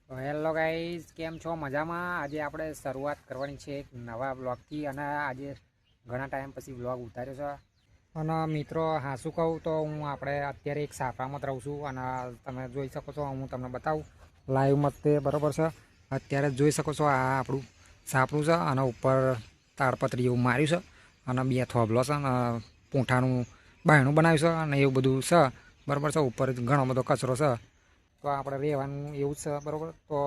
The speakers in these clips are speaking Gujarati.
તો હેલો ગાઈઝ, કેમ છો? મજામાં? આજે આપણે શરૂઆત કરવાની છે એક નવા બ્લોગથી અને આજે ઘણા ટાઈમ પછી બ્લોગ ઉતાર્યો છે. અને મિત્રો હા શું કહું તો હું આપણે અત્યારે એક સાપરામાં જ રહું છું અને તમે જોઈ શકો છો, હું તમને બતાવું લાઈવમાં તે બરાબર છે. અત્યારે જોઈ શકો છો આ આપણું સાપરું છે અને ઉપર તાડપત્રી એવું માર્યું છે અને બે થોભલો છે અને પૂંઠાનું બાયણું બનાવ્યું છે અને એવું બધું છે બરાબર છે. ઉપર ઘણો બધો કચરો છે તો આપણે રહેવાનું એવું જ છે બરાબર. તો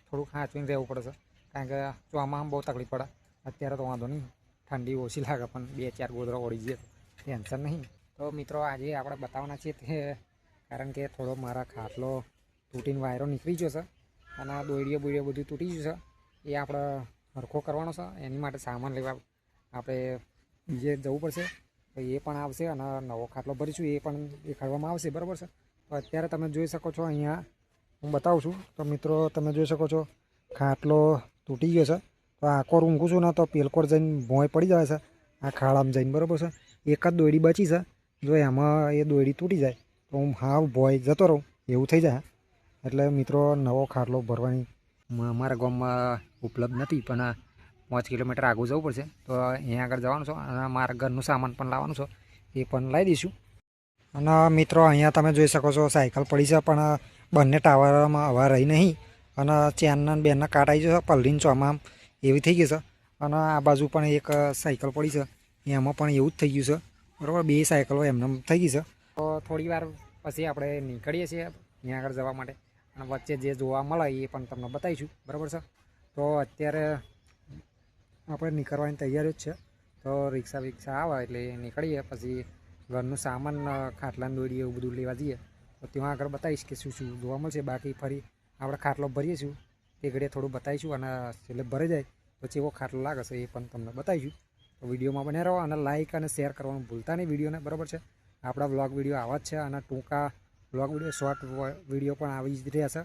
થોડુંક સાચવીને રહેવું પડે છે કારણ કે ચોમાસામાં બહુ તકલીફ પડે. અત્યારે તો વાંધો નહીં, ઠંડી ઓછી લાગે પણ 2-4 ગોદરા ઓળી જઈએ તો ટેન્શન નહીં. તો મિત્રો આજે આપણે બતાવવાના છીએ તે કારણ કે થોડો મારા ખાટલો તૂટીને વાયરો નીકળી ગયો છે અને દોયડીઓ બોયડીઓ બધું તૂટી ગયું છે. એ આપણે હરખો કરવાનો છે. એની માટે સામાન લેવા આપણે બીજે જવું પડશે. તો એ પણ આવશે અને નવો ખાટલો ભરીશું એ પણ દેખાડવામાં આવશે બરાબર છે. તો અત્યારે તમે જોઈ શકો છો, અહીંયા હું બતાવું છું. તો મિત્રો તમે જોઈ શકો છો ખાટલો તૂટી ગયો છે. તો આકોર ઊંઘું છું ને તો પેલકોર જઈને ભોંય પડી જાય છે આ ખાડામાં જઈને બરાબર છે. એક જ દોયડી બચી છે, જો એમાં એ દોયડી તૂટી જાય તો હું હાવ ભોંય જતો રહું એવું થઈ જાય. એટલે મિત્રો નવો ખાટલો ભરવાની અમારા ગામમાં ઉપલબ્ધ નથી, પણ 5 કિલોમીટર આગળ જવું પડશે. તો અહીંયા આગળ જવાનું છે અને મારા ઘરનું સામાન પણ લાવવાનું છે, એ પણ લાવી દઈશું. અને મિત્રો અહીંયા તમે જોઈ શકો છો સાયકલ પડી છે પણ બંને ટાવરમાં હવા રહી નહીં અને ચેનના બેનના કાટ આવી જશે પલ્લીને ચોમામ એવી થઈ ગઈ છે. અને આ બાજુ પણ એક સાયકલ પડી છે, એમાં પણ એવું જ થઈ ગયું છે બરાબર. બે સાયકલો એમને થઈ ગઈ છે. તો થોડી વાર પછી આપણે નીકળીએ છીએ ત્યાં આગળ જવા માટે અને વચ્ચે જે જોવા મળે એ પણ તમને બતાવીશું બરાબર છે. તો અત્યારે આપણે નીકળવાની તૈયારી જ છે. તો રિક્ષા આવે એટલે નીકળીએ, પછી ઘરનું સામાન ખાટલાની દોરી એવું બધું લેવા જઈએ તો ત્યાં આગળ બતાવીશ કે શું શું જોવા મળશે. બાકી ફરી આપણે ખાટલો ભરીએ છીએ તે ઘડીએ થોડું બતાવીશું અને છેલ્લે ભરી જાય પછી એવો ખાટલો લાગે છે એ પણ તમને બતાવીશું. તો વિડીયોમાં બને રહો અને લાઇક અને શેર કરવાનું ભૂલતા નહીં વિડીયોને બરાબર છે. આપણા બ્લોગ વિડીયો આવા જ છે અને ટૂંકા બ્લોગ વિડીયો શોર્ટ વિડીયો પણ આવી જ રહ્યા છે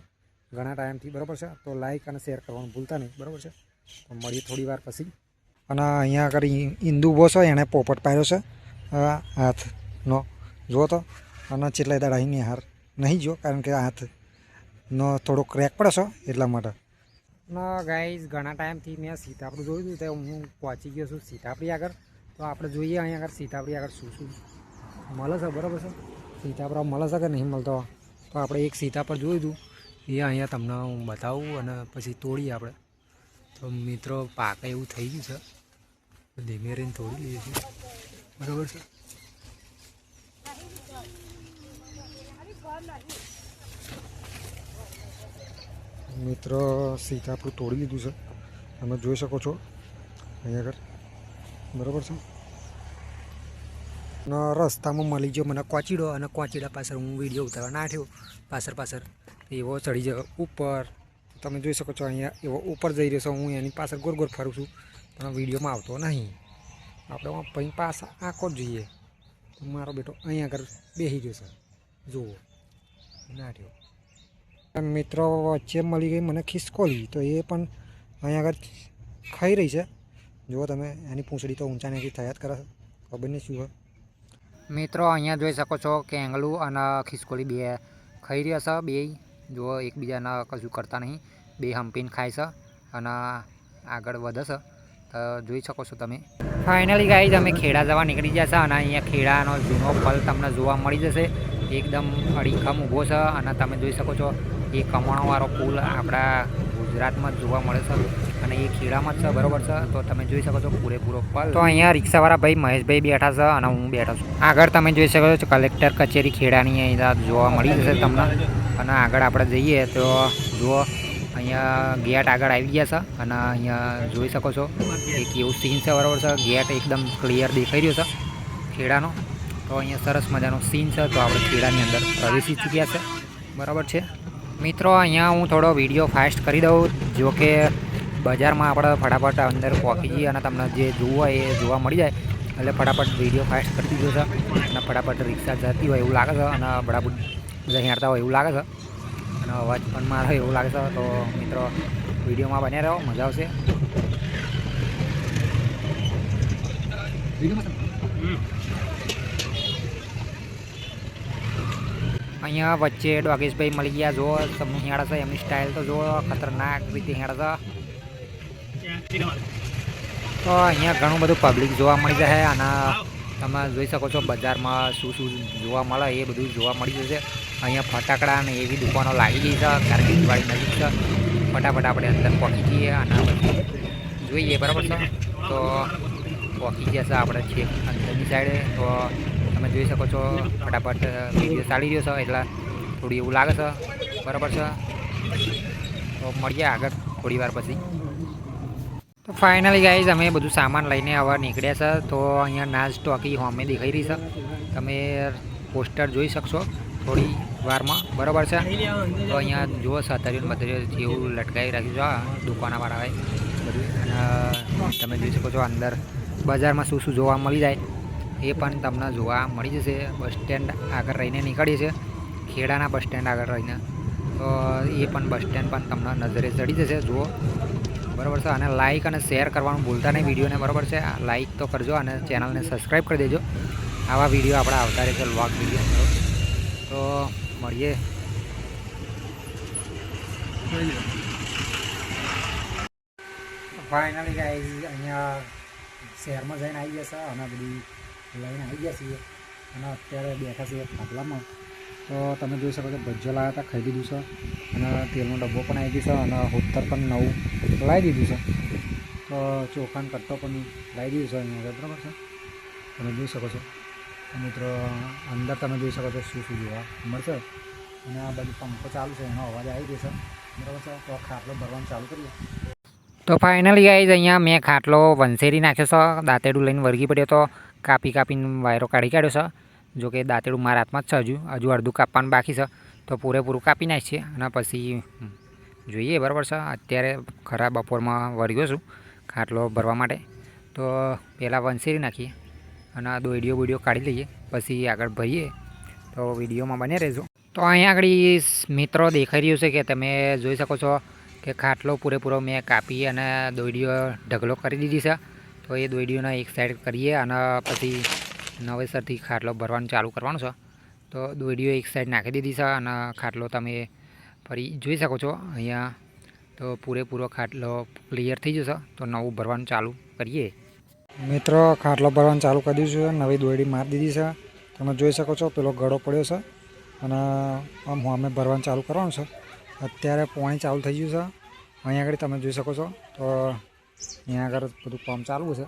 ઘણા ટાઈમથી બરાબર છે. તો લાઇક અને શેર કરવાનું ભૂલતા નહીં બરાબર છે. તો મળીએ થોડી વાર પછી. અને અહીંયા આગળ ઈંદુ ઊભો છે, એણે પોપટ પાડ્યો છે હાથનો જુઓ તો. અને ચેટલા દાડા અહીં હાર નહીં જો કારણ કે હાથનો થોડો ક્રેક પડે છે એટલા માટે. ના ગાઈઝ, ઘણા ટાઈમથી મેં સીતાપુર જોયું હતું તો હું પહોંચી ગયો છું સીતાપુરી આગળ. તો આપણે જોઈએ અહીંયા આગળ સીતાપુરી આગળ શું શું મળે છે બરાબર છે. સીતાપુર મળે છે કે નહીં મળતો. તો આપણે એક સીતાપુર જોયું હતું એ અહીંયા તમને હું બતાવું અને પછી તોડીએ આપણે. તો મિત્રો પાક એવું થઈ ગયું છે તો ધીમે રહીને તોડી લઈએ છીએ બરાબર છે. મિત્રો સીતાફળ તોડી લીધું છે, તમે જોઈ શકો છો અહીંયા આગળ બરાબર છે. અને રસ્તામાં મળી ગયો મને કોચીડો અને કોચીડા પાછળ હું વિડીયો ઉતારવા નાખ્યો પાછળ એવો ચડી જાય ઉપર. તમે જોઈ શકો છો અહીંયા એવો ઉપર જઈ રહ્યો છે, હું એની પાછળ ગોર ફરું છું પણ વિડીયોમાં આવતો નહીં. આપણે ભાઈ પાછા આંખો જ જોઈએ તો મારો બેટો અહીંયા આગળ બેસી ગયો છે જુઓ નાઠ્યો. મિત્રો વચ્ચે મળી ગઈ મને ખિસકોલી, તો એ પણ અહીંયા આગળ ખાઈ રહી છે. જુઓ તમે, એની પૂંછડી તો ઊંચા નીચી થયા જ કરે છે, ખબર નહીં શું હોય. મિત્રો અહીંયા જોઈ શકો છો કેંગલું અને ખિસકોલી બે ખાઈ રહ્યા છે. બે જુઓ એકબીજાને કશું કરતા નહીં, બે હંપીને ખાય છે અને આગળ વધે છે. તો જોઈ શકો છો તમે. ફાઇનલી ગાઈઝ અમે ખેડા જવા નીકળી ગયા છે અને અહીંયા ખેડાનો જૂનો ફલ તમને જોવા મળી જશે. એકદમ અડીખમ ઊભો છે અને તમે જોઈ શકો છો એ કમણોવાળો પુલ આપણા ગુજરાતમાં જ જોવા મળે છે અને એ ખેડામાં જ છે બરાબર છે. તો તમે જોઈ શકો છો પૂરેપૂરો પલ. તો અહીંયા રિક્ષાવાળા ભાઈ મહેશભાઈ બેઠા છે અને હું બેઠો છું. આગળ તમે જોઈ શકો છો કલેક્ટર કચેરી ખેડાની અહીંયા જોવા મળી જશે તમને. અને આગળ આપણે જઈએ તો જુઓ અહીંયા ગેટ આગળ આવી ગયા છે અને અહીંયા જોઈ શકો છો એક એવું સીન છે બરાબર છે. ગેટ એકદમ ક્લિયર દેખાઈ રહ્યો છે ખેડાનો. તો અહીંયા સરસ મજાનો સીન છે. તો આપણે ખેડાની અંદર પ્રવેશી ચૂક્યા છે બરાબર છે. મિત્રો અહીંયા હું થોડો વિડીયો ફાસ્ટ કરી દઉં, જો કે બજારમાં આપણે ફટાફટ અંદર પહોંચી જઈએ અને તમને જે જોવું હોય એ જોવા મળી જાય એટલે ફટાફટ વિડીયો ફાસ્ટ કરી દીધો છે અને ફટાફટ રિક્ષા જતી હોય એવું લાગે છે અને બરાબર બધા હેરતા હોય એવું લાગે છે અને અવાજ પણ મારો એવું લાગે છે. તો મિત્રો વિડીયોમાં બન્યા રહો, મજા આવશે. અહીંયા વચ્ચે ડોગેશભાઈ મળી ગયા. જો તમને હેડા છે એમની સ્ટાઇલ તો જો ખતરનાક રીતે હેડા છે. તો અહીંયા ઘણું બધું પબ્લિક જોવા મળી જાય અને તમે જોઈ શકો છો બજારમાં શું શું જોવા મળે એ બધું જોવા મળી જશે. અહીંયા ફટાકડા ને એવી દુકાનો લાગી ગઈ છે કારણ કે દિવાળી નજીક છે. ફટાફટ આપણે અંદર પહોંચી જઈએ અને પછી જોઈએ બરાબર છે. તો પહોંચી જશે આપણે છે અંદરની સાઈડે. તો તમે જોઈ શકો છો ફટાફટ વિડીયો ચાલી રહ્યો છે એટલે થોડું એવું લાગે છે બરાબર છે. તો મળીએ આગળ થોડી વાર પછી. તો ફાઇનલી ગાઈઝ અમે બધું સામાન લઈને હવે નીકળ્યા છે. તો અહીંયા નાઝ ટોકી હોમે દેખાઈ રહી છે, તમે પોસ્ટર જોઈ શકશો થોડી વારમાં બરાબર છે. તો અહીંયા જુઓ સતરીયું મતરીયું જેવું લટકાવી રાખ્યું છે દુકાનવાળાએ બધું. અને તમે જોઈ શકો છો અંદર બજારમાં શું શું જોવા મળી જાય એ પણ તમને જોવા મળી જશે. બસ સ્ટેન્ડ આગળ રહીને નીકળીએ છીએ, ખેડાના બસ સ્ટેન્ડ આગળ રહીને. તો એ પણ બસ સ્ટેન્ડ પણ તમને નજરે ચડી જશે જુઓ બરાબર છે. અને લાઇક અને શેર કરવાનું ભૂલતા નહીં વિડીયોને બરાબર છે. લાઇક તો કરજો અને ચેનલને સબસ્ક્રાઈબ કરી દેજો. આવા વિડીયો આપણે આવતા રહેશે વ્લોગ વિડીયો. તો મળીએ. ફાઇનલી ગાઈઝ અહીંયા શહેરમાં જઈને આવી જશે અને બધી લઈને આવી ગયા છીએ અને અત્યારે બેઠા છીએ ખાટલામાં. તો તમે જોઈ શકો છો ભજીયો લાવ્યા હતા, ખાઈ દીધું છે અને તેલનો ડબ્બો પણ આવી ગયો છે અને હોતર પણ નવું લાવી દીધું છે. તો ચોખાનો કટ્ટો પણ લાવી દીધું છે અહીંયા બરાબર છે. તમે જોઈ શકો છો મિત્રો અંદર તમે જોઈ શકો છો શું શું જોવા મળશે. અને આ બધું પંખો ચાલુ છે એનો અવાજ આવી જશે બરાબર છે. તો ખાટલો ભરવાનું ચાલુ કરીએ. તો ફાઇનલી ગાઈઝ અહીંયા મેં ખાટલો વંશેરી નાખ્યો છે. દાંતેડું લઈને વળગી પડ્યો તો કાપીને વાયરો કાઢી કાઢ્યો છે. જો કે દાંતેડું મારા હાથમાં જ છે, હજુ અડધું કાપવાનું બાકી છે. તો પૂરેપૂરું કાપી નાખીએ અને પછી જોઈએ બરાબર છે. અત્યારે ખરા બપોરમાં વળગ્યો છું ખાટલો ભરવા માટે. તો પહેલાં વંશેરી નાખીએ અને દોઈડીઓ બોઈડીઓ કાઢી લઈએ પછી આગળ ભરીએ. તો વિડીયોમાં બને રહેજો. તો અહીંયા આગળ મિત્રો દેખાઈ રહ્યું છે કે તમે જોઈ શકો છો કે ખાટલો પૂરેપૂરો મેં કાપી અને દોઈડીઓ ઢગલો કરી દીધી છે. તો એ દોઈડીઓને એક સાઈડ કરીએ અને પછી નવેસરથી ખાટલો ભરવાનું ચાલુ કરવાનું છે. તો દોઈડીઓ એક સાઈડ નાખી દીધી છે અને ખાટલો તમે ફરી જોઈ શકો છો અહીંયા. તો પૂરેપૂરો ખાટલો ક્લિયર થઈ જશે. તો નવું ભરવાનું ચાલુ કરીએ. મિત્રો ખાટલો ભરવાનું ચાલુ કરી દીધું છે, નવી દોયડી મારી દીધી છે. તમે જોઈ શકો છો પેલો ગળો પડ્યો છે અને આમ અમે ભરવાનું ચાલુ કરવાનું છે. અત્યારે પાણી ચાલુ થઈ ગયું છે અહીંયા આગળ તમે જોઈ શકો છો. તો અહીંયા આગળ બધું કામ ચાલુ છે.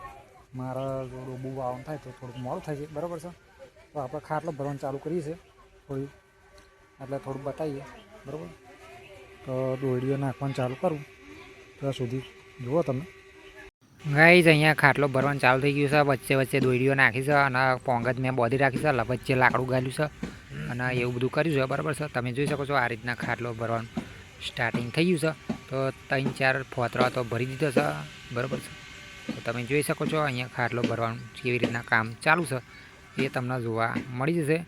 મારે જો ડોબું વાવવાનું થાય તો થોડુંક મોડું થાય છે બરાબર છે. તો આપણે ખાટલો ભરવાનું ચાલુ કરીએ છીએ થોડી એટલે થોડુંક બતાવીએ બરાબર. તો દોયડીઓ નાખવાનું ચાલુ કરું ત્યાં સુધી જુઓ તમે ગાઈઝ. અહીંયા ખાટલો ભરવાનું ચાલુ થઈ ગયું છે. વચ્ચે વચ્ચે દોયડીઓ નાખી છે અને પોંગજ મેં બોધી રાખી છે, વચ્ચે લાકડું ગાલ્યું છે અને એવું બધું કર્યું છે બરાબર છે. તમે જોઈ શકો છો આ રીતના ખાટલો ભરવાનું સ્ટાર્ટિંગ થઈ ગયું છે. તો 3-4 ફોતરા તો ભરી દીધો છે બરાબર છે. તો તમે જોઈ શકો છો અહીંયા ખાટલો ભરવાનું કેવી રીતના કામ ચાલુ છે એ તમને જોવા મળી જશે.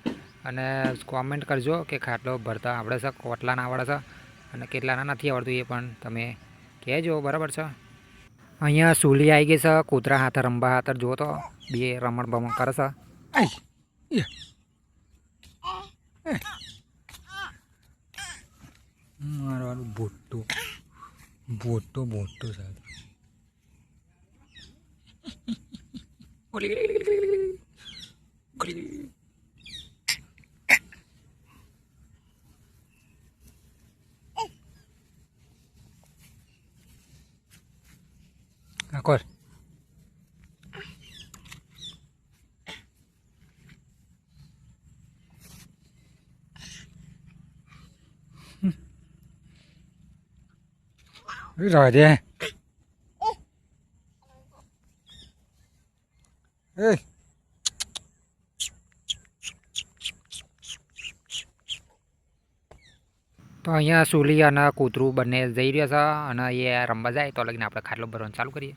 અને કોમેન્ટ કરજો કે ખાટલો ભરતા આવડે છે, કોટલાના આવડે છે અને કેટલાના નથી આવડતું એ પણ તમે કહેજો બરાબર છે. અહીંયા સૂલી આવી ગઈ છે, કૂતરા હાથે રમવા હાથર જુઓ તો બે રમણ ભમણ કરે છે. મારવાનું ભોટો ભોટો ભોટો સાહેબ. Core rồi đi. Ê. તો અહીંયા સૂલી અને કૂતરું બંને જઈ રહ્યા છે અને એ રમવા જાય તો લગીને આપણે ખાટલો ભરવાનું ચાલુ કરીએ.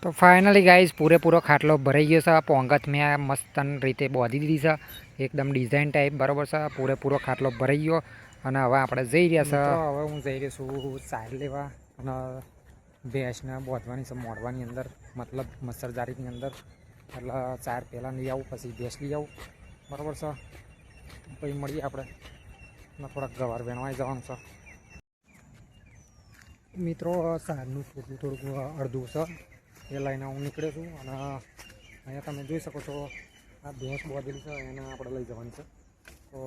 તો ફાઇનલી ગાઈઝ પૂરેપૂરો ખાટલો ભરાઈ ગયો છે. પોંગત મેં મસ્ત રીતે બોધી દીધી છે એકદમ ડિઝાઇન ટાઈપ બરાબર છે. પૂરેપૂરો ખાટલો ભરાઈ ગયો અને હવે આપણે જઈ રહ્યા છે. હવે હું જઈ રહ્યો છું સાર લેવા અને ભેંસને બોધવાની છે મોડવાની અંદર, મતલબ મચ્છરજારીની અંદર. એટલે ચાર પહેલાં લઈ આવું પછી ભેંસ લઈ આવું બરાબર છે. પછી મળીએ આપણે અને થોડાક ગવાર વેણવાઈ જવાનું છે મિત્રો. સાંજનું થોડુંક અડધું છે એ લઈને હું નીકળ્યો છું અને અહીંયા તમે જોઈ શકો છો આ ભેંસ બોધેલી છે એને આપણે લઈ જવાની છે. તો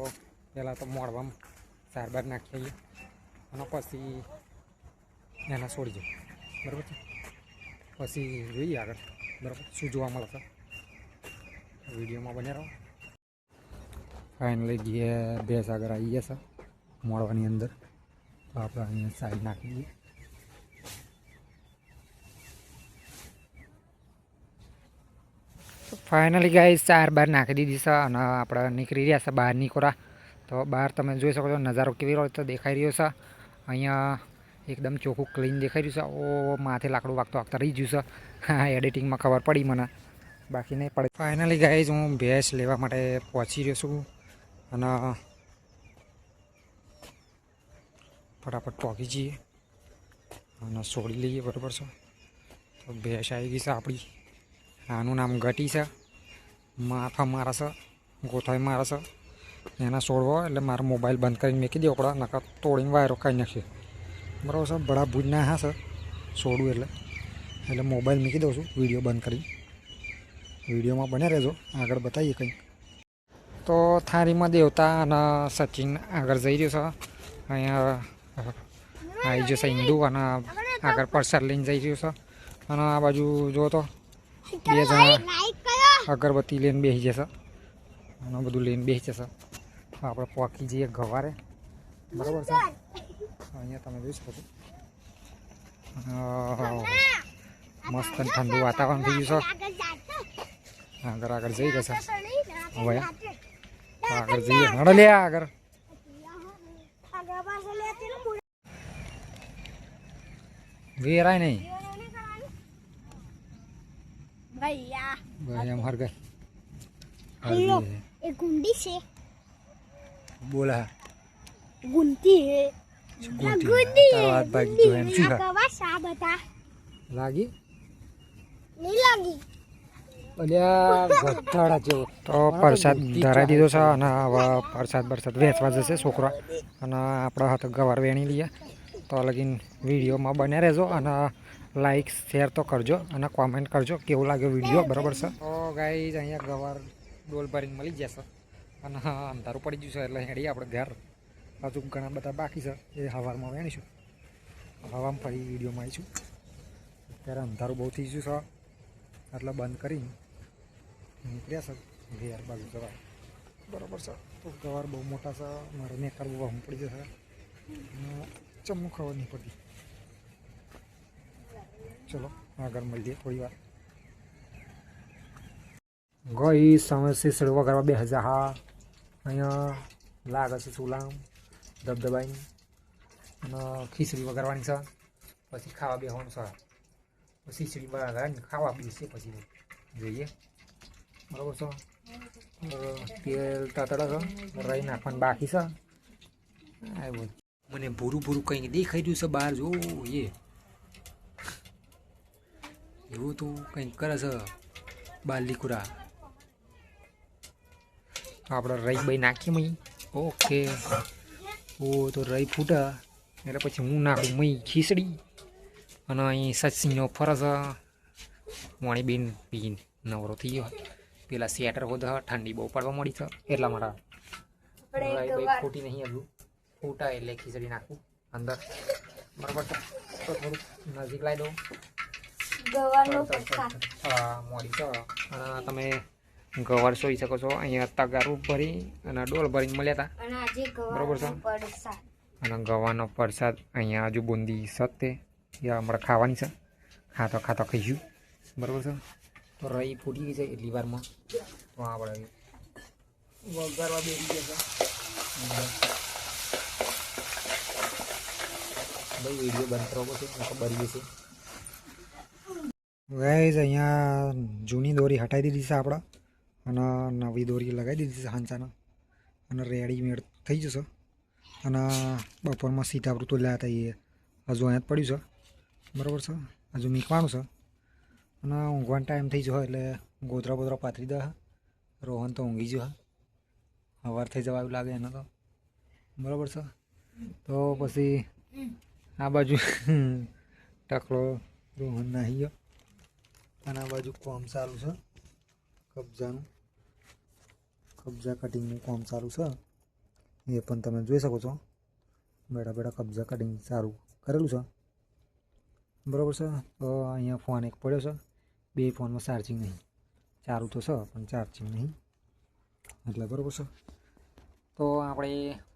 પહેલાં તો મોડવામાં સારવાર નાખીએ અને પછી એને છોડી જાય બરાબર છે. પછી જોઈએ આગળ બરાબર શું જોવા મળે છે, વિડીયોમાં બને રહો. ફાઇનલી ગયા ભેંસ આગળ આવી ગયા છે મોડવાની અંદર. તો આપણે અહીંયા સાઈડ નાખી દઈએ. ફાઇનલી ગાઈસ ચાર બાર નાખી દીધી છે અને આપણે નીકળી રહ્યા છે બહાર નીકોરા. તો બહાર તમે જોઈ શકો છો નજારો કેવી રીતે દેખાઈ રહ્યો છે. અહીંયા એકદમ ચોખ્ખું ક્લીન દેખાઈ રહ્યું છે. ઓ માથે લાકડું વાગતા રહી ગયું છે. હા, એડિટિંગમાં ખબર પડી મને, બાકી નહીં પડે. ફાઇનલી ગાઈસ હું ભેંસ લેવા માટે પહોંચી રહ્યો છું અને ફટાફટ પહોંચી જઈએ અને છોડી લઈએ બરાબર છે. તો ભેંસ આવી ગઈ છે આપણી. આનું નામ ગટી છે. માથા મારે છે, ગોથાઈ મારે છે. એના છોડવો એટલે મારો મોબાઈલ બંધ કરીને મૂકી દેવો પડે, નકર તોડીને વાયરો ખાઈ નાખીએ બરાબર છે. બડા ભૂજના હા છે છોડવું એટલે મોબાઈલ મૂકી દઉં છું વિડીયો બંધ કરી. વિડીયોમાં બને રહેજો, આગળ બતાવીએ કંઈક. તો થાળીમાં દેવતા અને સચિન આગળ જઈ રહ્યો છે. અહીંયા આવી જશે હિન્દુ અને આગળ પ્રસાદ લઈને જઈ રહ્યો છે. અને આ બાજુ જો તો બે જણા અગરબત્તી લઈને બેસી જશે અને બધું લઈને બેસી જશે. આપણે પોકી જઈએ ગવારે બરાબર છે. અહીંયા તમે જોઈ શકો છો મસ્ત ઠંડુ વાતાવરણ થઈ ગયું છે. આગળ જઈ જશે હવે આગળ જઈએ. હડ લે આગળ વેરાય નહીં ભાઈ એમ હર ગઈ. ये गुंडी से બોલા गुंती है गुंडी વાત બાકી જો એમ શું कवा सा बता લાગી नहीं लगी અલ્યા ગધડા જેવો. તો પ્રસાદ ધરાઈ દીધો છે અને હવે પ્રસાદ વેચવા જશે છોકરા. અને આપણા હાથ ગવાર વેણી લઈએ. તો લગીન વિડીયોમાં બને રહેજો અને લાઈક શેર તો કરજો અને કોમેન્ટ કરજો કેવું લાગ્યો વિડીયો બરાબર છે. તો ગાઈઝ અહીંયા ગવાર ડોલ ભરીને મળી જશે અને અંધારું પડી ગયું છે એટલે હેડી આપણે ઘર. હજુ ઘણા બધા બાકી છે એ સવારમાં વેણીશું. હવામાં ફરી વિડીયોમાં આવીશું. અત્યારે અંધારું બહુ થઈ ગયું છે એટલે બંધ કરીને નીકળ્યા છે ઘેર બાજુ જવા બરાબર છે. તો ગવાર બહુ મોટા છે, મારે ને કરવું વહમ પડી જશે અને ચમું ખબર નહીં પડતી. ચલો આગળ મળીએ થોડી વાર. ગઈ સમય શીસડ વગાડવા 2000. હા, અહીંયા લાગે છે ચૂલામ ધબધબાઈને અને ખીચડી વગાડવાની છે. પછી ખાવા બેસવાનું છે. ખીચડી વગાડીને ખાવા બેસીએ પછી જોઈએ બરાબર છે. તેલ તતડે છે, રહી નાખવાનું બાકી છે. મને ભૂરું કંઈક દેખાઈ રહ્યું છે બહાર. જો એવું તો કંઈક કરે છે બાલીકુરા. આપણે રહી બાઈ નાખીએ મઈ. ઓકે, ઓ તો રહી ફૂટા એટલે પછી હું નાખું મઈ ખીચડી. અને અહીં સચિનનો ફરજ વાણી બેન પીને નવરો થઈ ગયો. પેલા સ્વેટર હોતા ઠંડી બહુ પડવા મળી છે એટલા માટે રહી બાઈ ફૂટી નહીં. હજુ ફૂટા એટલે ખીચડી નાખું અંદર બરાબર. તો થોડુંક નજીક લાવી દઉં. હા, મોડી છે. અને તમે ગવાર જોઈ શકો છો અહીંયા તગારું ભરી અને ડોલ ભરીને મળ્યા હતા બરોબર છે. અને ગવાનો પ્રસાદ અહીંયા હજુ બુંદી સત્તે હમણાં ખાવાની છે. ખાતો ખાઈશું બરાબર છે. તો રહી ફૂટી ગઈ છે એટલી વારમાં. તો આપણે વઘારવા બેસી ગયા છે. ભાઈ વિડીયો બંધ કરવો છે બરી જશે. ગાઈઝ અહીંયા જૂની દોરી હટાવી દીધી છે આપણે અને નવી દોરી લગાવી દીધી છે હાંચાના અને રેડીમેડ થઈ જશે. અને બપોરમાં સીતાફળ તો લાયા હતા એ હજુ અહીંયા જ પડ્યું છે બરાબર છે. હજુ મીકવાનું છે અને ઊંઘવાનો ટાઈમ થઈ જશે એટલે ગોદરા બોદરા પાથરી દે. રોહન તો ઊંઘી ગયો સવાર થઈ જવા એવું લાગે એને તો બરાબર છે. તો પછી આ બાજુ ટકલો રોહન નાહી ગયો અને આ બાજુ કોમ ચાલુ છે કબજાનું, કબજા કટિંગનું કામ ચાલુ છે એ પણ તમે જોઈ શકો છો. બેઠા બેઠા કબજા કટિંગ સારું કરેલું છે બરાબર છે. તો અહીંયા ફોન એક પડ્યો છે, બે ફોનમાં ચાર્જિંગ નહીં, ચારું તો છે પણ ચાર્જિંગ નહીં એટલે બરાબર છે. તો આપણે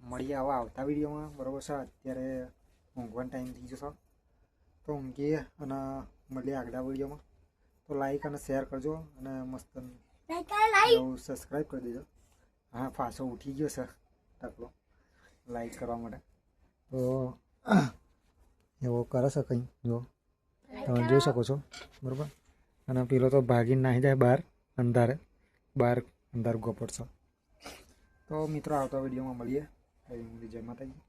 મળીએ આવા આવતા વિડીયોમાં બરાબર છે. અત્યારે ઊંઘવાનો ટાઈમ થઈ જશે તો ઊંઘીએ અને મળીએ આગલા વિડીયોમાં. તો લાઈક અને શેર કરજો અને મસ્ત એવું સબસ્ક્રાઈબ કરી દેજો. હા પાછો ઉઠી ગયો છે ટકલો લાઈક કરવા માટે, તો એવો કરે છે કંઈ જો તમે જોઈ શકો છો બરાબર. અને પેલો તો ભાગીને નાહી જાય બહાર અંધાર ગોપડ છે. તો મિત્રો આવતા વિડીયોમાં મળીએ. જય માતાજી.